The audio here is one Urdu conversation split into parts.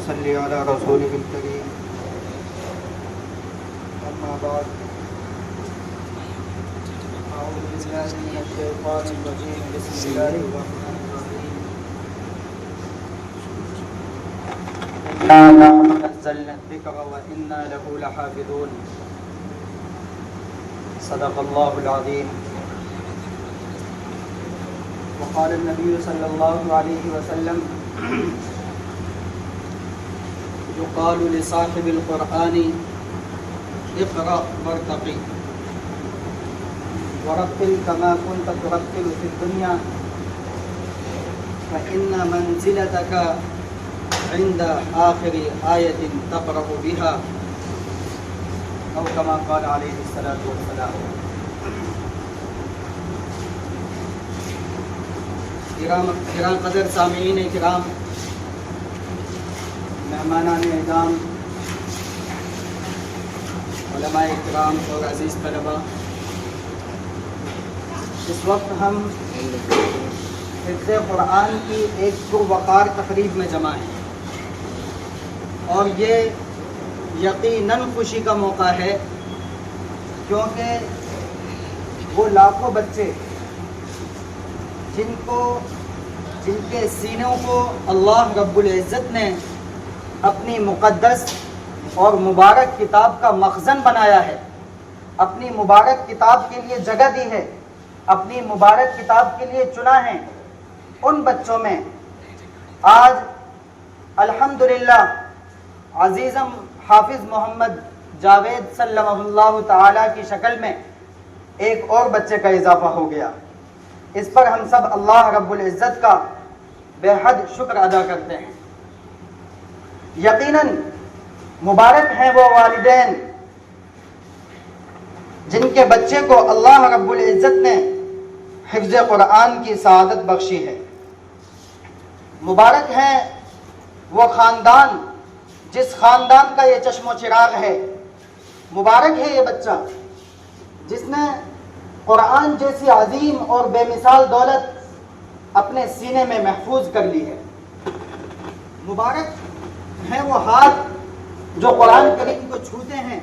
صلی علی رسولہ الکریم اما بعد اعوذ باللہ من الشیطان الرجیم بسم اللہ الرحمن الرحیم انا نحن نزلنا الذکر وانا له لحافظون صدق اللہ العظیم وقال النبی صلی اللہ علیہ وسلم يقال لصاحب القرآن اقرأ وارتقي ورتل كما كنت ترتل في الدنيا فإن منزلتك عند آخر آية تقرأ بها أو كما قال عليه الصلاة والسلام. کرام قدر سامعین کرام، مہمانان اعظام، علماء کرام اور عزیز طلباء، اس وقت ہم حفظ قرآن کی ایک پروقار تقریب میں جمع ہیں اور یہ یقیناً خوشی کا موقع ہے، کیونکہ وہ لاکھوں بچے جن کے سینوں کو اللہ رب العزت نے اپنی مقدس اور مبارک کتاب کا مخزن بنایا ہے، اپنی مبارک کتاب کے لیے جگہ دی ہے، اپنی مبارک کتاب کے لیے چنا ہے، ان بچوں میں آج الحمدللہ عزیزم حافظ محمد جاوید صلی اللہ تعالی کی شکل میں ایک اور بچے کا اضافہ ہو گیا. اس پر ہم سب اللہ رب العزت کا بے حد شکر ادا کرتے ہیں. یقیناً مبارک ہیں وہ والدین جن کے بچے کو اللہ رب العزت نے حفظ قرآن کی سعادت بخشی ہے. مبارک ہیں وہ خاندان جس خاندان کا یہ چشم و چراغ ہے. مبارک ہے یہ بچہ جس نے قرآن جیسی عظیم اور بے مثال دولت اپنے سینے میں محفوظ کر لی ہے. مبارک ہیں وہ ہاتھ جو قرآن کریم کو چھوتے ہیں.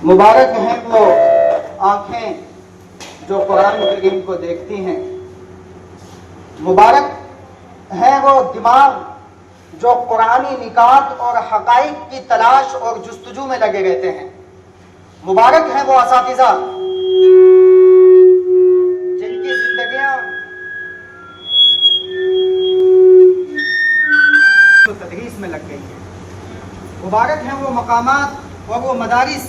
مبارک ہیں وہ آنکھیں جو قرآن کریم کو دیکھتی ہیں. مبارک ہیں وہ دماغ جو قرآنی نکات اور حقائق کی تلاش اور جستجو میں لگے رہتے ہیں. مبارک ہیں وہ اساتذہ جن کی زندگیاں تدریس میں لگ گئی ہیں. مبارک ہیں وہ مقامات اور وہ مدارس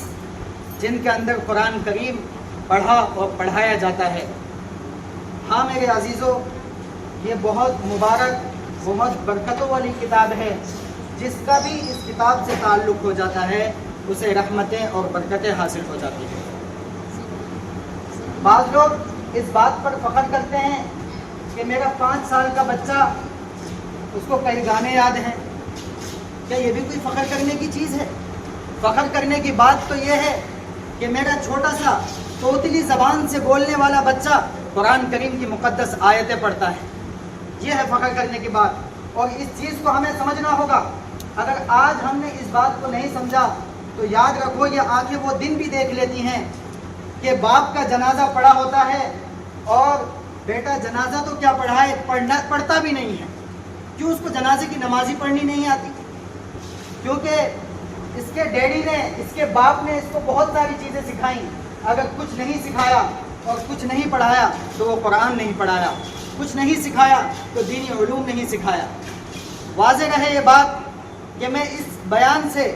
جن کے اندر قرآن کریم پڑھا اور پڑھایا جاتا ہے. ہاں میرے عزیزوں، یہ بہت مبارک، بہت برکتوں والی کتاب ہے. جس کا بھی اس کتاب سے تعلق ہو جاتا ہے اسے رحمتیں اور برکتیں حاصل ہو جاتی ہیں. بعض لوگ اس بات پر فخر کرتے ہیں کہ میرا 5 سال کا بچہ، اس کو کئی گانے یاد ہیں. کیا یہ بھی کوئی فخر کرنے کی چیز ہے؟ فخر کرنے کی بات تو یہ ہے کہ میرا چھوٹا سا توتلی زبان سے بولنے والا بچہ قرآن کریم کی مقدس آیتیں پڑھتا ہے. یہ ہے فخر کرنے کی بات. اور اس چیز کو ہمیں سمجھنا ہوگا. اگر آج ہم نے اس بات کو نہیں سمجھا تو یاد رکھو یہ آنکھیں وہ دن بھی دیکھ لیتی ہیں کہ باپ کا جنازہ پڑھا ہوتا ہے اور بیٹا جنازہ تو کیا پڑھائے، پڑھتا بھی نہیں ہے. کیوں؟ اس کو جنازے کی نماز ہی پڑھنی نہیں آتی. کیونکہ اس کے ڈیڈی نے، اس کے باپ نے اس کو بہت ساری چیزیں سکھائیں. اگر کچھ نہیں سکھایا اور کچھ نہیں پڑھایا تو وہ قرآن نہیں پڑھایا. کچھ نہیں سکھایا تو دینی علوم نہیں سکھایا. واضح رہے یہ بات کہ میں اس بیان سے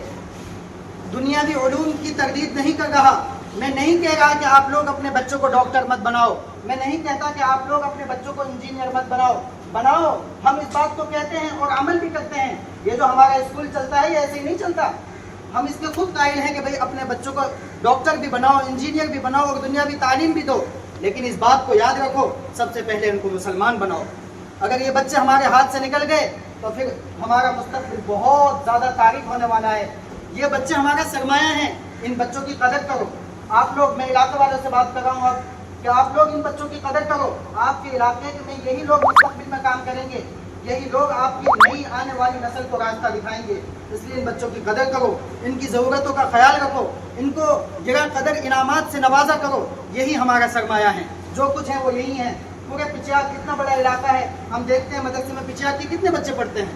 دنیاوی علوم کی تردید نہیں کر رہا. میں نہیں کہہ رہا کہ آپ لوگ اپنے بچوں کو ڈاکٹر مت بناؤ. میں نہیں کہتا کہ آپ لوگ اپنے بچوں کو انجینئر مت بناؤ. ہم اس بات کو کہتے ہیں اور عمل بھی کرتے ہیں. یہ جو ہمارا اسکول چلتا ہے یہ ایسے ہی نہیں چلتا. ہم اس کے خود قائل ہیں کہ بھئی اپنے بچوں کو ڈاکٹر بھی بناؤ، انجینئر بھی بناؤ اور دنیاوی تعلیم بھی دو. لیکن اس بات کو یاد رکھو، سب سے پہلے ان کو مسلمان بناؤ. اگر یہ بچے ہمارے ہاتھ سے نکل گئے تو پھر ہمارا مستقبل بہت زیادہ تاریک ہونے والا ہے. یہ بچے ہمارا سرمایہ ہیں. ان بچوں کی قدر کرو. آپ لوگ، میں علاقے والوں سے بات کر رہا ہوں اب، کہ آپ لوگ ان بچوں کی قدر کرو. آپ کے علاقے میں یہی لوگ مستقبل میں کام کریں گے. یہی لوگ آپ کی نئی آنے والی نسل کو راستہ دکھائیں گے. اس لیے ان بچوں کی قدر کرو، ان کی ضرورتوں کا خیال رکھو، ان کو گرا قدر انعامات سے نوازا کرو. یہی ہمارا سرمایہ ہے. جو کچھ ہے وہ یہی ہے. پورے پچیاک کتنا بڑا علاقہ ہے. ہم دیکھتے ہیں مدرسے میں پچیاک کے کتنے بچے پڑھتے ہیں؟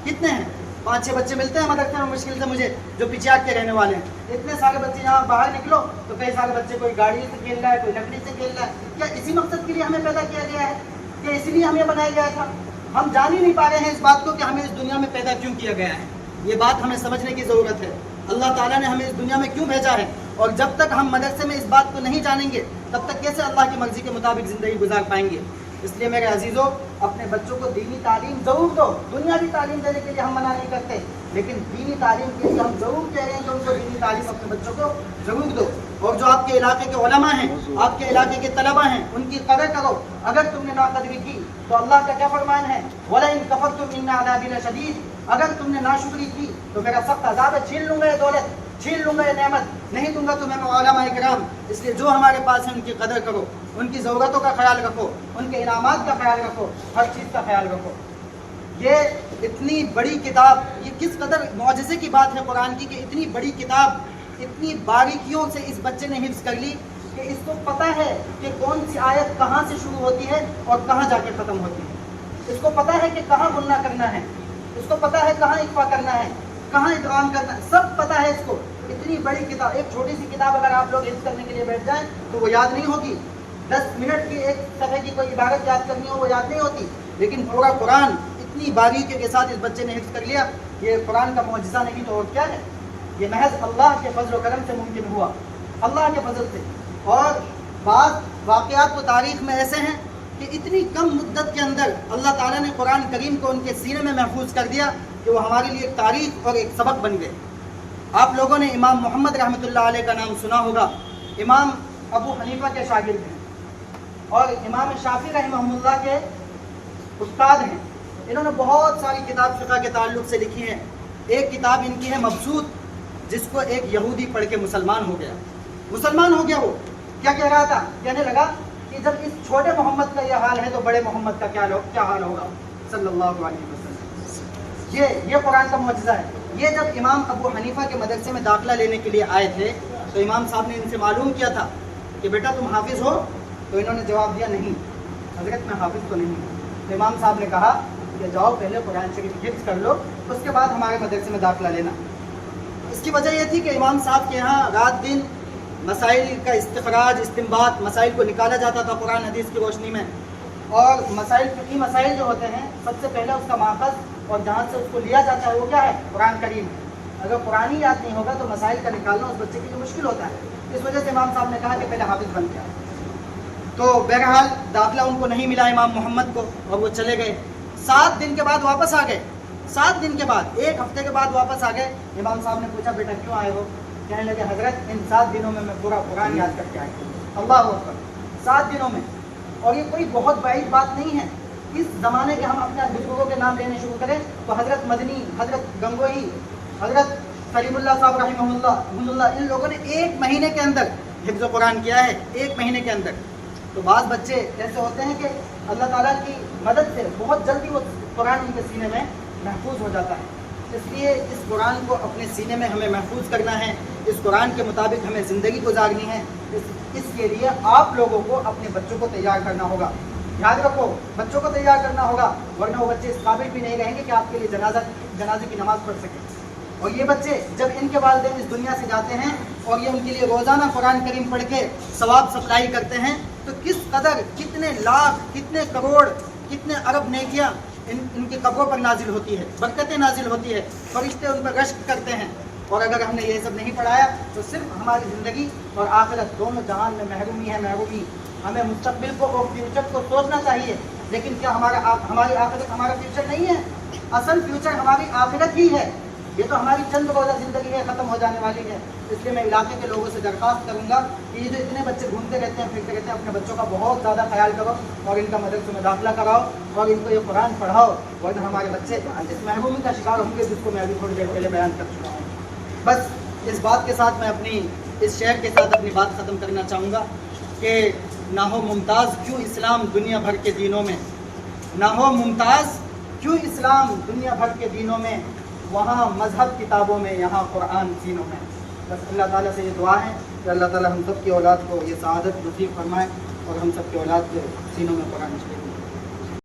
کتنے ہیں؟ 5-6 بچے ملتے ہیں مدرسے میں مشکل سے مجھے جو پچیاک کے رہنے والے ہیں. اتنے سارے بچے یہاں باہر نکلو تو کئی سارے بچے کوئی گاڑی سے کھیل رہا ہے، کوئی لکڑی سے کھیل رہا ہے. کیا اسی مقصد کے لیے ہمیں پیدا کیا گیا ہے؟ کیا اسی لیے ہمیں بنایا گیا تھا؟ ہم جان ہی نہیں پا رہے ہیں اس بات کو کہ ہمیں اس دنیا میں پیدا کیوں کیا گیا ہے. یہ بات ہمیں سمجھنے کی ضرورت ہے. اللہ تعالیٰ نے ہمیں اس دنیا میں کیوں بھیجا ہے، اور جب تک ہم مدرسے میں اس بات کو نہیں جانیں گے تب تک کیسے اللہ کی مرضی کے مطابق زندگی گزار پائیں گے. اس لیے میرے عزیزوں، اپنے بچوں کو دینی تعلیم ضرور دو. دنیاوی تعلیم دینے کے لیے ہم منع نہیں کرتے، لیکن دینی تعلیم کے لیے ہم ضرور کہہ رہے ہیں کہ ان کو دینی تعلیم اپنے بچوں کو ضرور دو. اور جو آپ کے علاقے کے علماء ہیں، آپ کے علاقے کے طلباء ہیں، ان کی قدر کرو. اگر تم نے ناقدری کی تو اللہ کا کیا فرمان ہے؟ وَلَئِن كَفَرْتُمْ إِنَّ عَذَابِي لَشَدِيدٌ. اگر تم نے ناشکری کی تو میرا سخت عذاب ہے. چھین لوں گا یہ دولت، چھین لوں گا یہ نعمت، نہیں دوں گا تمہیں علماء کرام. اس لیے جو ہمارے پاس ہے ان کی قدر کرو، ان کی ضرورتوں کا خیال رکھو، ان کے انعامات کا خیال رکھو، ہر چیز کا خیال رکھو. یہ اتنی بڑی کتاب، یہ کس قدر معجزے کی بات ہے قرآن کی کہ اتنی بڑی کتاب اتنی باریکیوں سے اس بچے نے حفظ کر لی کہ اس کو پتہ ہے کہ کون سی آیت کہاں سے شروع ہوتی ہے اور کہاں جا کے ختم ہوتی ہے. اس کو پتہ ہے کہ کہاں غنہ کرنا ہے، اس کو پتہ ہے کہاں اخفا کرنا ہے، کہاں ادغام کرنا ہے، سب پتہ ہے اس کو. اتنی بڑی کتاب، ایک چھوٹی سی کتاب اگر آپ لوگ حفظ کرنے کے لیے بیٹھ جائیں تو وہ یاد نہیں ہوگی. 10 منٹ کی ایک صفحے کی کوئی عبارت یاد کرنی ہو وہ یاد نہیں ہوتی. لیکن پورا قرآن اتنی باریکی کے ساتھ اس بچے نے حفظ کر لیا. یہ قرآن کا معجزہ نہیں تو اور کیا ہے؟ یہ محض اللہ کے فضل و کرم سے ممکن ہوا، اللہ کے فضل سے. اور بعض واقعات و تاریخ میں ایسے ہیں کہ اتنی کم مدت کے اندر اللہ تعالیٰ نے قرآن کریم کو ان کے سینے میں محفوظ کر دیا کہ وہ ہمارے لیے ایک تاریخ اور ایک سبق بن گئے. آپ لوگوں نے امام محمد رحمۃ اللہ علیہ کا نام سنا ہوگا. امام ابو حنیفہ کے شاگرد ہیں اور امام شافعی رحمہ اللہ کے استاد ہیں. انہوں نے بہت ساری کتاب فقہ کے تعلق سے لکھی ہیں. ایک کتاب ان کی ہے مبسوط، جس کو ایک یہودی پڑھ کے مسلمان ہو گیا. وہ کیا کہہ رہا تھا؟ کہنے لگا کہ جب اس چھوٹے محمد کا یہ حال ہے تو بڑے محمد کا کیا حال ہوگا صلی اللہ علیہ وسلم. یہ قرآن کا معجزہ ہے. یہ جب امام ابو حنیفہ کے مدرسے میں داخلہ لینے کے لیے آئے تھے تو امام صاحب نے ان سے معلوم کیا تھا کہ بیٹا تم حافظ ہو؟ تو انہوں نے جواب دیا نہیں حضرت، میں حافظ تو نہیں ہوں. تو امام صاحب نے کہا کہ جاؤ پہلے قرآن شریف حفظ کر لو، اس کے بعد ہمارے مدرسے میں داخلہ لینا. اس کی وجہ یہ تھی کہ امام صاحب کے یہاں رات دن مسائل کا استخراج، استنباط، مسائل کو نکالا جاتا تھا قرآن حدیث کی روشنی میں. اور فقہی مسائل جو ہوتے ہیں سب سے پہلے اس کا ماخذ اور جہاں سے اس کو لیا جاتا ہے وہ کیا ہے؟ قرآن کریم. اگر قرآن ہی یاد نہیں ہوگا تو مسائل کا نکالنا اس بچے کے لیے مشکل ہوتا ہے. اس وجہ سے امام صاحب نے کہا کہ پہلے حافظ بن گیا. تو بہرحال داخلہ ان کو نہیں ملا امام محمد کو اور وہ چلے گئے. 7 دن کے بعد واپس آ گئے. 7 دن کے بعد، 1 ہفتے کے بعد واپس آ گئے. امام صاحب نے پوچھا بیٹا کیوں آئے ہو؟ کہنے لگے حضرت ان 7 دنوں میں پورا قرآن یاد کر کے آئے. اللہ اکبر، 7 دنوں میں. اور یہ کوئی بہت بعید بات نہیں ہے. اس زمانے کے ہم اپنے بزرگوں کے نام لینے شروع کریں تو حضرت مدنی، حضرت گنگوہی، حضرت سلیم اللہ صاحب رحمہ اللہ، ان لوگوں نے 1 مہینے کے اندر حفظ قرآن کیا ہے. 1 مہینے کے اندر. تو بعض بچے ایسے ہوتے ہیں کہ اللہ تعالیٰ کی مدد سے بہت جلدی وہ قرآن ان کے سینے میں محفوظ ہو جاتا ہے. اس لیے اس قرآن کو اپنے سینے میں ہمیں محفوظ کرنا ہے. اس قرآن کے مطابق ہمیں زندگی گزارنی ہے. اس کے لیے آپ لوگوں کو اپنے بچوں کو تیار کرنا ہوگا. یاد رکھو، بچوں کو تیار کرنا ہوگا، ورنہ وہ بچے اس قابل بھی نہیں رہیں گے کہ آپ کے لیے جنازے کی نماز پڑھ سکیں. اور یہ بچے جب ان کے والدین اس دنیا سے جاتے ہیں اور یہ ان کے لیے روزانہ قرآن کریم پڑھ کے ثواب سپلائی کرتے ہیں تو کس قدر، کتنے لاکھ، کتنے کروڑ، کتنے ارب نیکیاں ان کی قبروں پر نازل ہوتی ہے، برکتیں نازل ہوتی ہے، فرشتے ان پر رشک کرتے ہیں. اور اگر ہم نے یہ سب نہیں پڑھایا تو صرف ہماری زندگی اور آخرت دونوں جہان میں محرومی ہے، محرومی. ہمیں مستقبل کو اور فیوچر کو سوچنا چاہیے. لیکن کیا ہماری آخرت ہمارا فیوچر نہیں ہے؟ اصل فیوچر ہماری آخرت ہی ہے. یہ تو ہماری چند روزہ زندگی ہے، ختم ہو جانے والی ہے. اس لیے میں علاقے کے لوگوں سے درخواست کروں گا کہ یہ جو اتنے بچے گھومتے رہتے ہیں، پھرتے رہتے ہیں، اپنے بچوں کا بہت زیادہ خیال کرو اور ان کا مدرسوں میں داخلہ کراؤ اور ان کو یہ قرآن پڑھاؤ، ورنہ ہمارے بچے اس محرومی کا شکار ہوں گے جس کو میں ابھی تھوڑی دیر پہلے بیان کر چکا ہوں. بس اس بات کے ساتھ میں اپنی اس شعر کے ساتھ اپنی بات ختم کرنا چاہوں گا کہ نہ ہو ممتاز کیوں اسلام دنیا بھر کے دینوں میں، نہ ہو ممتاز کیوں اسلام دنیا بھر کے دینوں میں، وہاں مذہب کتابوں میں، یہاں قرآن سینوں میں؟ بس اللہ تعالیٰ سے یہ دعا ہے کہ اللہ تعالیٰ ہم سب کی اولاد کو یہ سعادت نصیب فرمائے اور ہم سب کی اولاد کے سینوں میں قرآن شریف